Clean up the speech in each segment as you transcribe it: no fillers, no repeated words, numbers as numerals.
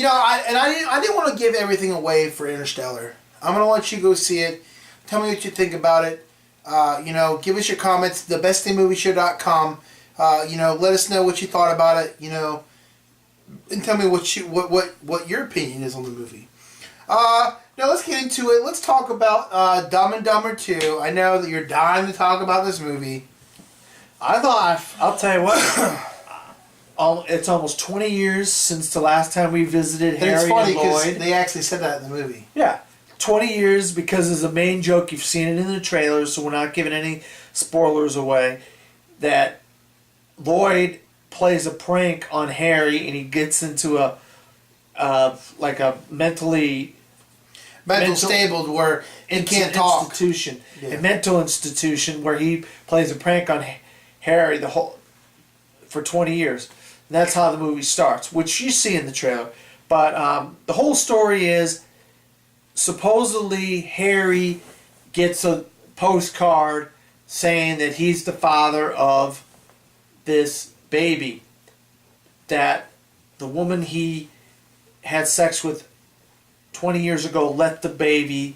I didn't want to give everything away for Interstellar. I'm gonna let you go see it. Tell me what you think about it. Give us your comments. thebestdaymovieshow.com. Let us know what you thought about it. And tell me what your opinion is on the movie. Now let's get into it. Let's talk about Dumb and Dumber 2. I know that you're dying to talk about this movie. I'll tell you what. It's almost 20 years since the last time we visited Harry and Lloyd. It's funny because they actually said that in the movie. Yeah. 20 years because as a main joke, you've seen it in the trailer, so we're not giving any spoilers away, that Lloyd plays a prank on Harry and he gets into a mentally stabled where he can't talk. Institution. Yeah. A mental institution where he plays a prank on Harry for 20 years. And that's how the movie starts, which you see in the trailer. But the whole story is supposedly Harry gets a postcard saying that he's the father of this baby, that the woman he had sex with 20 years ago let the baby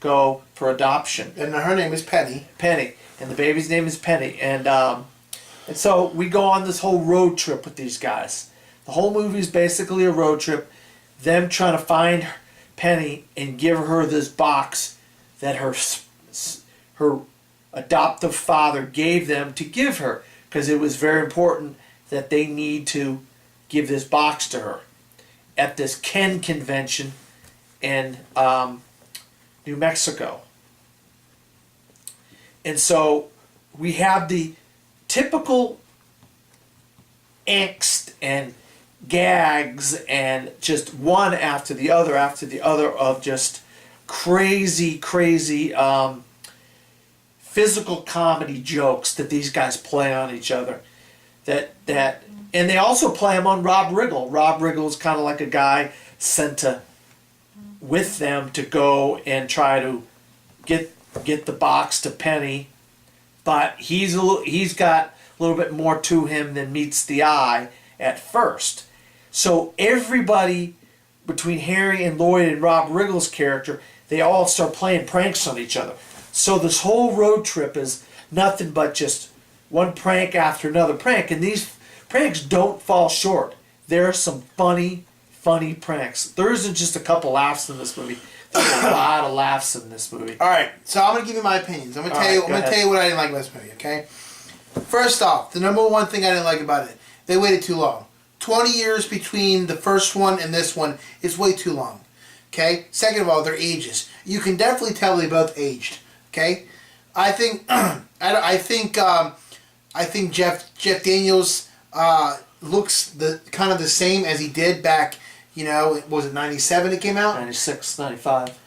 go for adoption. And her name is Penny. Penny. And the baby's name is Penny. And so we go on this whole road trip with these guys. The whole movie is basically a road trip. Them trying to find Penny and give her this box that her adoptive father gave them to give her. Because it was very important that they need to give this box to her at this Ken convention in New Mexico. And so we have the typical angst and gags and just one after the other of just crazy physical comedy jokes that these guys play on each other. And they also play them on Rob Riggle. Rob Riggle is kind of like a guy sent with them to go and try to get the box to Penny, but he's got a little bit more to him than meets the eye at first. So everybody between Harry and Lloyd and Rob Riggle's character, they all start playing pranks on each other. So this whole road trip is nothing but just one prank after another prank, and these pranks don't fall short. There are some funny pranks. There isn't just a couple laughs in this movie. There's a lot of laughs in this movie. All right, so I'm gonna give you my opinions. I'm gonna tell you what I didn't like about this movie. Okay. First off, the number one thing I didn't like about it, they waited too long. 20 years between the first one and this one is way too long. Okay. Second of all, their ages. You can definitely tell they both aged. Okay. I think Jeff Daniels looks the same as he did back. Was it 97 it came out? 96, 95.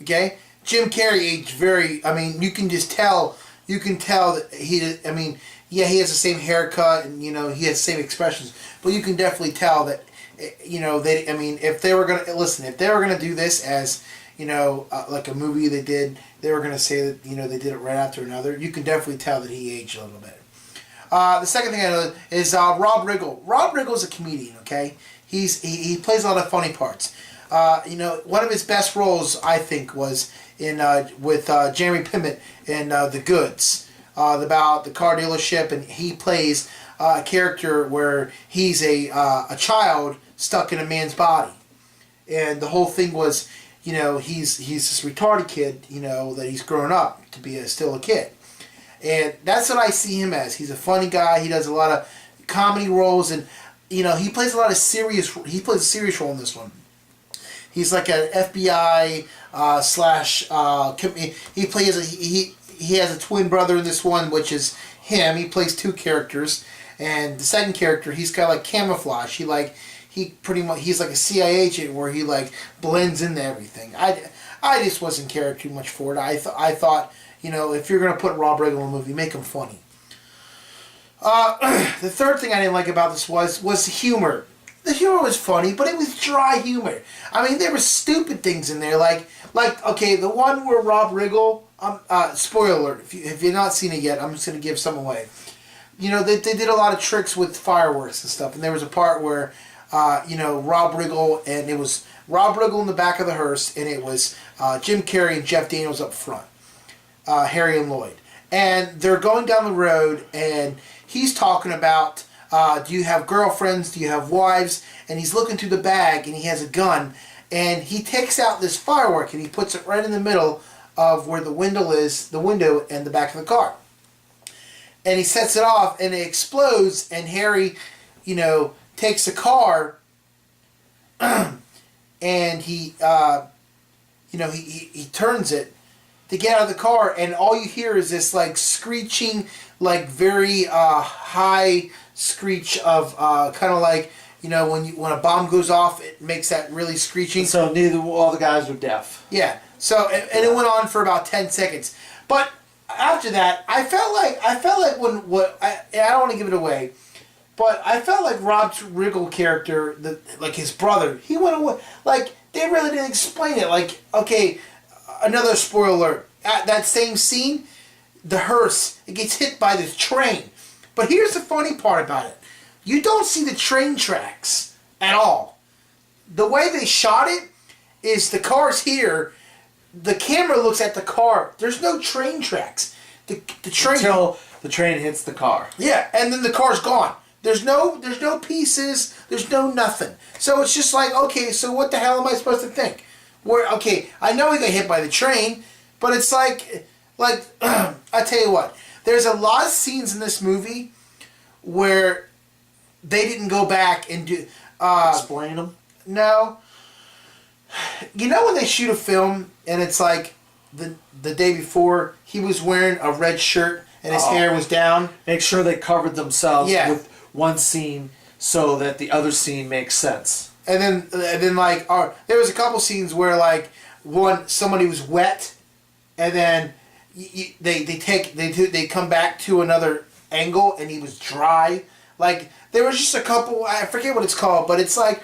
Okay. Jim Carrey aged very. I mean, you can just tell. You can tell that he. I mean, yeah, he has the same haircut and he has the same expressions, but you can definitely tell that. They. I mean, if they were gonna do this as like a movie they were gonna say that they did it right after another. You can definitely tell that he aged a little bit. The second thing I know is Rob Riggle. Rob Riggle's a comedian. Okay, he plays a lot of funny parts. One of his best roles I think was in with Jeremy Piven in The Goods, about the car dealership, and he plays a character where he's a child stuck in a man's body, and the whole thing was he's this retarded kid that he's grown up to be still a kid. And that's what I see him as. He's a funny guy. He does a lot of comedy roles, and he plays a lot of serious. He plays a serious role in this one. He's like an FBI / he plays he has a twin brother in this one, which is him. He plays two characters, and the second character he's got like camouflage. He's like a CIA agent where he like blends into everything. I just wasn't caring too much for it. I thought. If you're going to put Rob Riggle in a movie, make him funny. The third thing I didn't like about this was the humor. The humor was funny, but it was dry humor. I mean, there were stupid things in there, like okay, the one where Rob Riggle. Spoiler alert! If you've not seen it yet, I'm just going to give some away. They did a lot of tricks with fireworks and stuff, and there was a part where Rob Riggle, and it was Rob Riggle in the back of the hearse, and it was Jim Carrey and Jeff Daniels up front, Harry and Lloyd. And they're going down the road, and he's talking about, do you have girlfriends, do you have wives? And he's looking through the bag, and he has a gun, and he takes out this firework, and he puts it right in the middle of where the window and the back of the car. And he sets it off, and it explodes, and Harry, takes the car, and he turns it to get out of the car, and all you hear is this like screeching, like very high screech of kind of like when a bomb goes off, it makes that really screeching. So all the guys were deaf. Yeah. So and it went on for about 10 seconds, but after that, I felt like I don't want to give it away. But I felt like Rob Riggle character, like his brother, he went away. Like, they really didn't explain it. Like, okay, another spoiler alert. At that same scene, the hearse, it gets hit by this train. But here's the funny part about it. You don't see the train tracks at all. The way they shot it is the car's here. The camera looks at the car. There's no train tracks. The train... Until the train hits the car. Yeah, and then the car's gone. There's no pieces. There's no nothing. So it's just like, okay, so what the hell am I supposed to think? Okay, I know he got hit by the train, but it's like I tell you what, there's a lot of scenes in this movie where they didn't go back and do explain them. No. When they shoot a film and it's like the day before he was wearing a red shirt and his hair was down. Make sure they covered themselves with one scene so that the other scene makes sense. And then there was a couple scenes where like somebody was wet, and then they come back to another angle and he was dry. Like there was just a couple, I forget what it's called, but it's like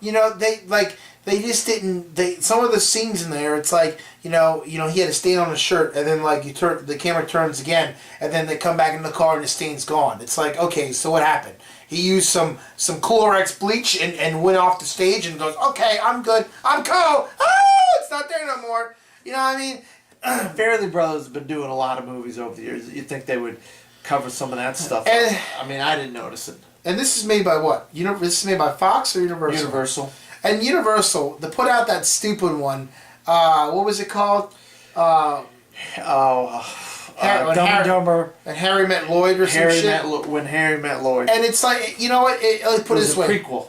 they just didn't. Some of the scenes in there, it's like he had a stain on his shirt, and then like the camera turns again, and then they come back in the car and the stain's gone. It's like, okay, so what happened? He used some Clorox bleach and went off the stage and goes, okay, I'm good, I'm cool. Oh, it's not there no more. You know what I mean? Fairley Brothers have been doing a lot of movies over the years. You'd think they would cover some of that stuff. And, I mean, I didn't notice it. And this is made by what? This is made by Fox or Universal? Universal. And Universal, to put out that stupid one, what was it called? Dumb and Dumber. And Harry Met Lloyd or some shit. When Harry Met Lloyd. And it's like, you know what? Let's put it this way. It's a prequel.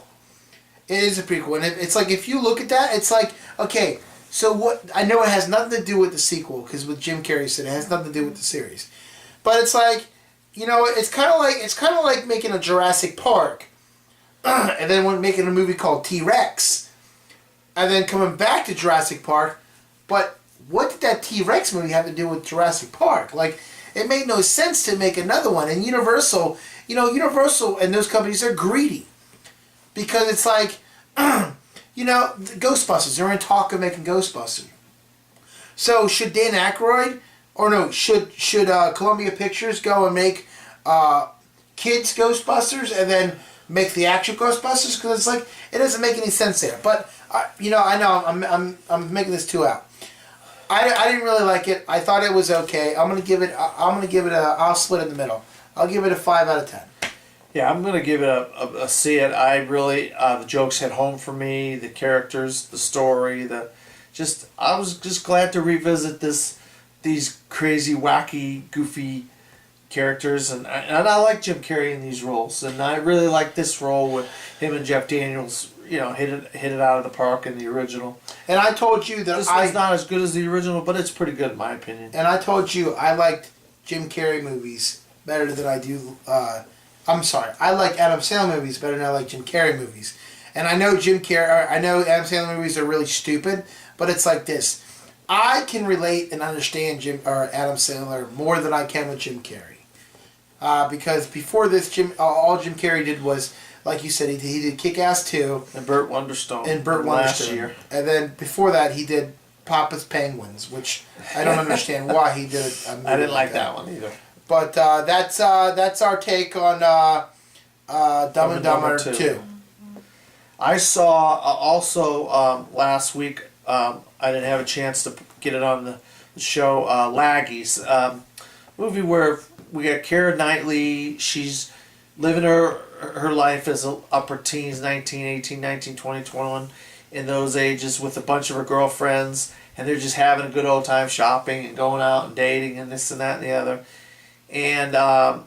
It is a prequel. And it's like, if you look at that, it's like, okay, so what? I know it has nothing to do with the sequel, because what Jim Carrey said, it has nothing to do with the series. But it's like, it's kind of like making a Jurassic Park. And then when making a movie called T-Rex, and then coming back to Jurassic Park, but what did that T-Rex movie have to do with Jurassic Park? Like, it made no sense to make another one. And Universal, Universal and those companies are greedy, because it's like, Ghostbusters, they're in talk of making Ghostbusters. So should Dan Aykroyd, or no, should Columbia Pictures go and make kids Ghostbusters and then make the actual Ghostbusters? Because it's like, it doesn't make any sense there. But I know I'm making this too out. I didn't really like it. I thought it was okay. I'll split it in the middle. I'll give it a 5 out of 10. Yeah, I'm gonna give it a C. I really the jokes hit home for me. The characters, the story, I was just glad to revisit these crazy, wacky, goofy characters, and I like Jim Carrey in these roles, and I really like this role with him and Jeff Daniels. Hit it out of the park in the original. And I told you that this one's not as good as the original, but it's pretty good in my opinion. And I told you I liked Jim Carrey movies better than I do. I like Adam Sandler movies better than I like Jim Carrey movies. And I know Adam Sandler movies are really stupid, but it's like this. I can relate and understand Adam Sandler more than I can with Jim Carrey. Because before this, all Jim Carrey did was, like you said, he did Kick-Ass 2. And Burt Wonderstone. Last year. And then before that, he did Papa's Penguins, which I don't understand why he did it. I didn't like that one either. But that's our take on Dumb and Dumber 2. I saw also last week. I didn't have a chance to get it on the show. Laggies, movie where we got Keira Knightley. She's living her life as a upper teens, 19, 18, 19, 20, 21, in those ages with a bunch of her girlfriends, and they're just having a good old time shopping and going out and dating and this and that and the other. And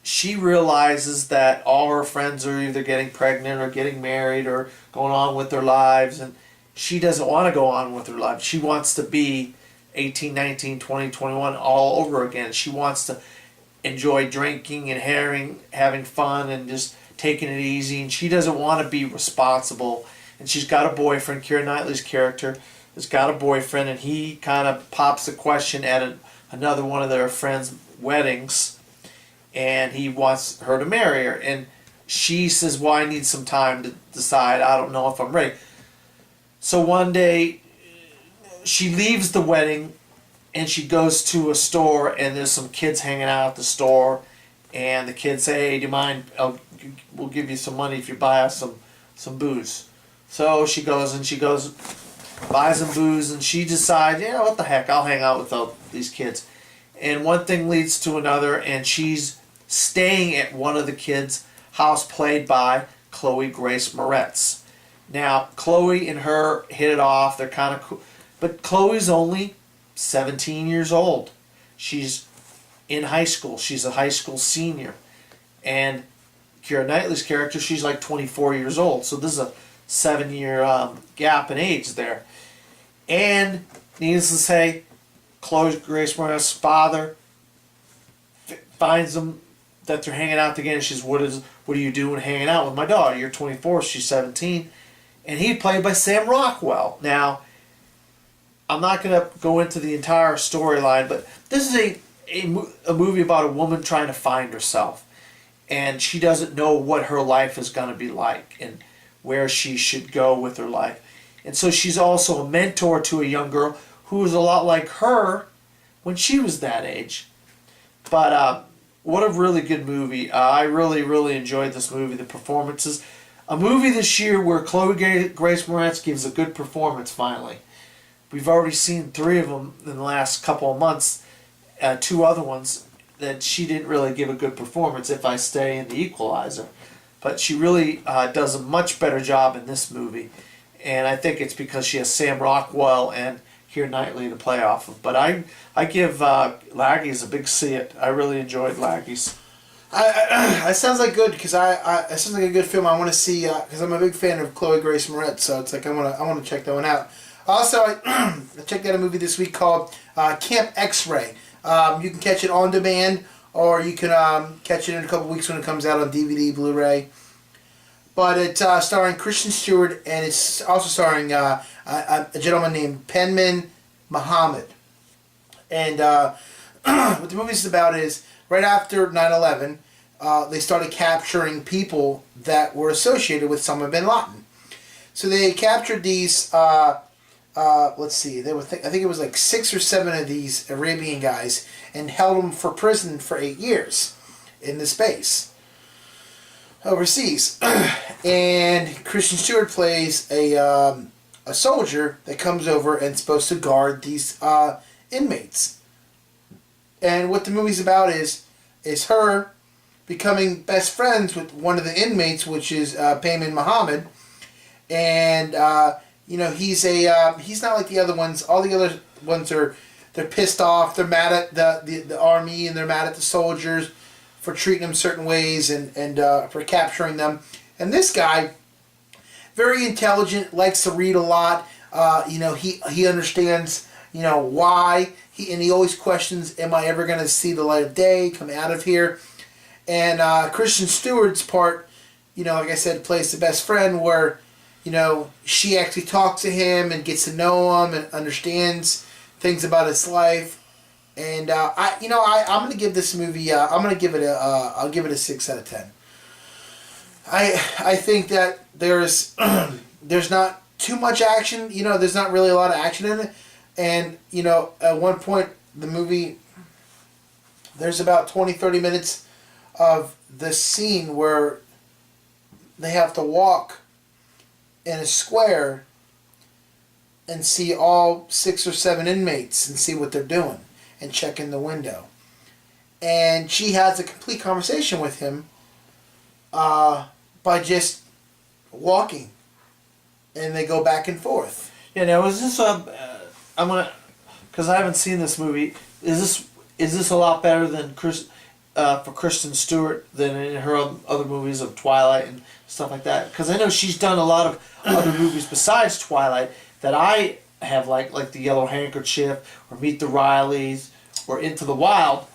she realizes that all her friends are either getting pregnant or getting married or going on with their lives, and she doesn't want to go on with her life. She wants to be 18, 19, 20, 21 all over again. She wants to enjoy drinking and having fun and just taking it easy, and she doesn't want to be responsible. And she's got a boyfriend. Keira Knightley's character has got a boyfriend, and he kind of pops the question at another one of their friends' weddings, and he wants her to marry her. And she says, well, I need some time to decide. I don't know if I'm ready. So one day, she leaves the wedding, and she goes to a store, and there's some kids hanging out at the store, and the kids say, hey, do you mind, we'll give you some money if you buy us some booze. So she goes, buys some booze, and she decides, yeah, what the heck, I'll hang out with these kids. And one thing leads to another, and she's staying at one of the kids' house, played by Chloe Grace Moretz. Now, Chloe and her hit it off, they're kind of cool, but Chloe's only 17 years old. She's in high school. She's a high school senior. And Keira Knightley's character, she's like 24 years old. So this is a 7-year gap in age there. And needless to say, Chloe Grace Moretz's father finds them that they're hanging out together. She's, what are you doing hanging out with my daughter? You're 24, she's 17. And he's played by Sam Rockwell. Now, I'm not going to go into the entire storyline, but this is a movie about a woman trying to find herself. And she doesn't know what her life is going to be like and where she should go with her life. And so she's also a mentor to a young girl who was a lot like her when she was that age. But what a really good movie. I really, really enjoyed this movie, the performances. A movie this year where Chloe Grace Moretz gives a good performance finally. We've already seen 3 of them in the last couple of months. 2 other ones that she didn't really give a good performance, If I Stay and The Equalizer. But she really does a much better job in this movie. And I think it's because she has Sam Rockwell and Keira Knightley to play off of. But I give Laggies a big see it. I really enjoyed Laggies. It sounds like good because it sounds like a good film. I want to see because I'm a big fan of Chloe Grace Moretz, so it's like I want to check that one out. Also, I checked out a movie this week called Camp X-Ray. You can catch it on demand, or you can catch it in a couple weeks when it comes out on DVD, Blu-ray. But it's starring Kristen Stewart, and it's also starring a gentleman named Penman Muhammad. And what the movie's about is, right after 9/11, they started capturing people that were associated with Osama bin Laden. So they captured these, let's see, I think it was like 6 or 7 of these Arabian guys and held them for prison for 8 years in this base overseas. And Kristen Stewart plays a soldier that comes over and is supposed to guard these inmates. And what the movie's about is her becoming best friends with one of the inmates, which is Payman Muhammad. And he's not like the other ones. All the other ones they're pissed off. They're mad at the army, and they're mad at the soldiers for treating them certain ways and for capturing them. And this guy, very intelligent, likes to read a lot. He understands why. He always questions, am I ever going to see the light of day, come out of here? And Kristen Stewart's part, like I said, plays the best friend, where she actually talks to him and gets to know him and understands things about his life. And I'm going to give this movie, I'll give it a 6 out of 10. I think that there's not too much action. There's not really a lot of action in it. And, at one point, the movie, there's about 20-30 minutes of this scene where they have to walk in a square and see all 6 or 7 inmates and see what they're doing and check in the window. And she has a complete conversation with him by just walking, and they go back and forth. Yeah. Now, is this I'm gonna, because I haven't seen this movie. Is this a lot better than for Kristen Stewart than in her other movies of Twilight and stuff like that? Because I know she's done a lot of other movies besides Twilight that I have like The Yellow Handkerchief or Meet the Rileys or Into the Wild,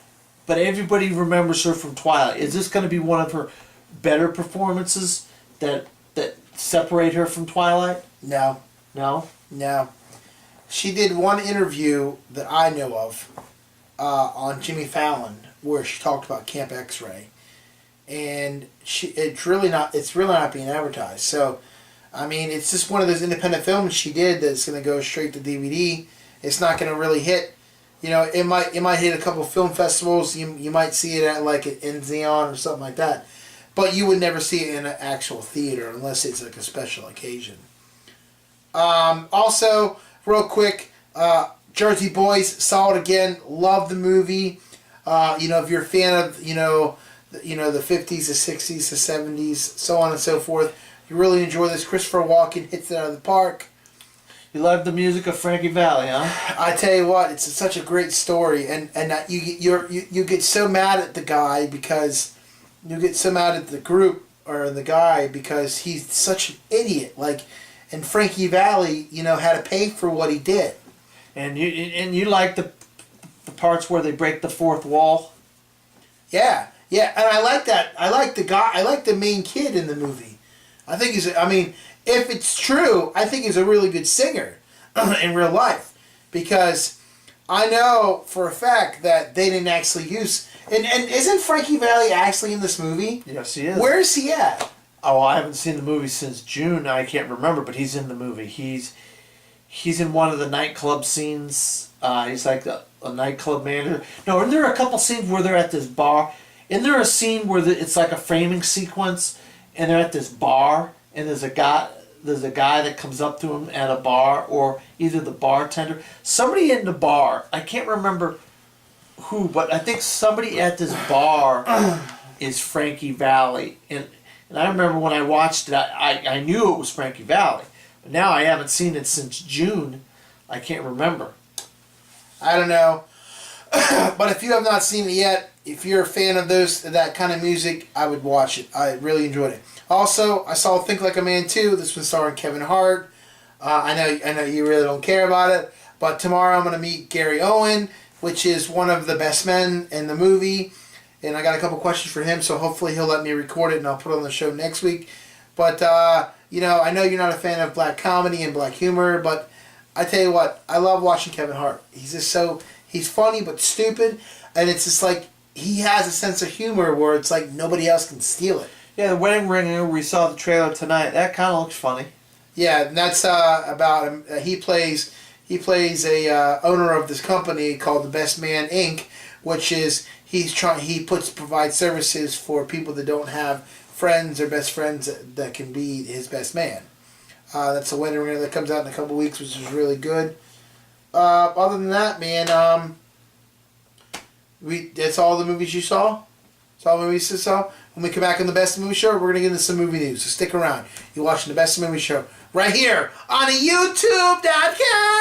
but everybody remembers her from Twilight. Is this going to be one of her better performances that separate her from Twilight? No. No? No. She did one interview that I know of on Jimmy Fallon where she talked about Camp X-Ray, and it's really not being advertised. So, I mean, it's just one of those independent films she did that's going to go straight to DVD. It's not going to really hit. You know, it might hit a couple film festivals. You might see it at like in Xeon or something like that, but you would never see it in an actual theater unless it's like a special occasion. Also, real quick, Jersey Boys, saw it again. Love the movie. If you're a fan of the 50s, the 60s, the 70s, so on and so forth, you really enjoy this. Christopher Walken hits it out of the park. You love the music of Frankie Valli, huh? I tell you what, it's such a great story, and you get so mad at the guy because you get so mad at the group or the guy because he's such an idiot. And Frankie Valli, had to pay for what he did. And you like the parts where they break the fourth wall? Yeah, and I like that. I like the guy. I like the main kid in the movie. I think if it's true, I think he's a really good singer in real life, because I know for a fact that they didn't actually use. And isn't Frankie Valli actually in this movie? Yes, he is. Where is he at? Oh, I haven't seen the movie since June. I can't remember, but he's in the movie. He's in one of the nightclub scenes. He's like a nightclub manager. No, and there are a couple scenes where they're at this bar. Isn't there a scene where it's like a framing sequence, and they're at this bar, and there's a guy that comes up to him at a bar, or either the bartender, somebody in the bar. I can't remember who, but I think somebody at this bar is Frankie Valli, and I remember when I watched it, I knew it was Frankie Valli, but now I haven't seen it since June. I can't remember. I don't know, but if you have not seen it yet, if you're a fan of that kind of music, I would watch it. I really enjoyed it. Also, I saw Think Like a Man 2. This was starring Kevin Hart. I know you really don't care about it, but tomorrow I'm going to meet Gary Owen, which is one of the best men in the movie, and I got a couple questions for him, so hopefully he'll let me record it and I'll put it on the show next week. But, I know you're not a fan of black comedy and black humor, but I tell you what, I love watching Kevin Hart. He's just he's funny but stupid, and it's just like he has a sense of humor where it's like nobody else can steal it. Yeah, The Wedding Ringer, we saw the trailer tonight. That kind of looks funny. Yeah, and that's about him. He plays a owner of this company called The Best Man Inc., which is he provides services for people that don't have friends or best friends that can be his best man. That's a Wedding Ringer that comes out in a couple weeks, which is really good. Other than that, man, that's all the movies you saw? That's all the movies you saw? When we come back on the Best Movie Show, we're going to get into some movie news, so stick around. You're watching the Best Movie Show right here on YouTube.com.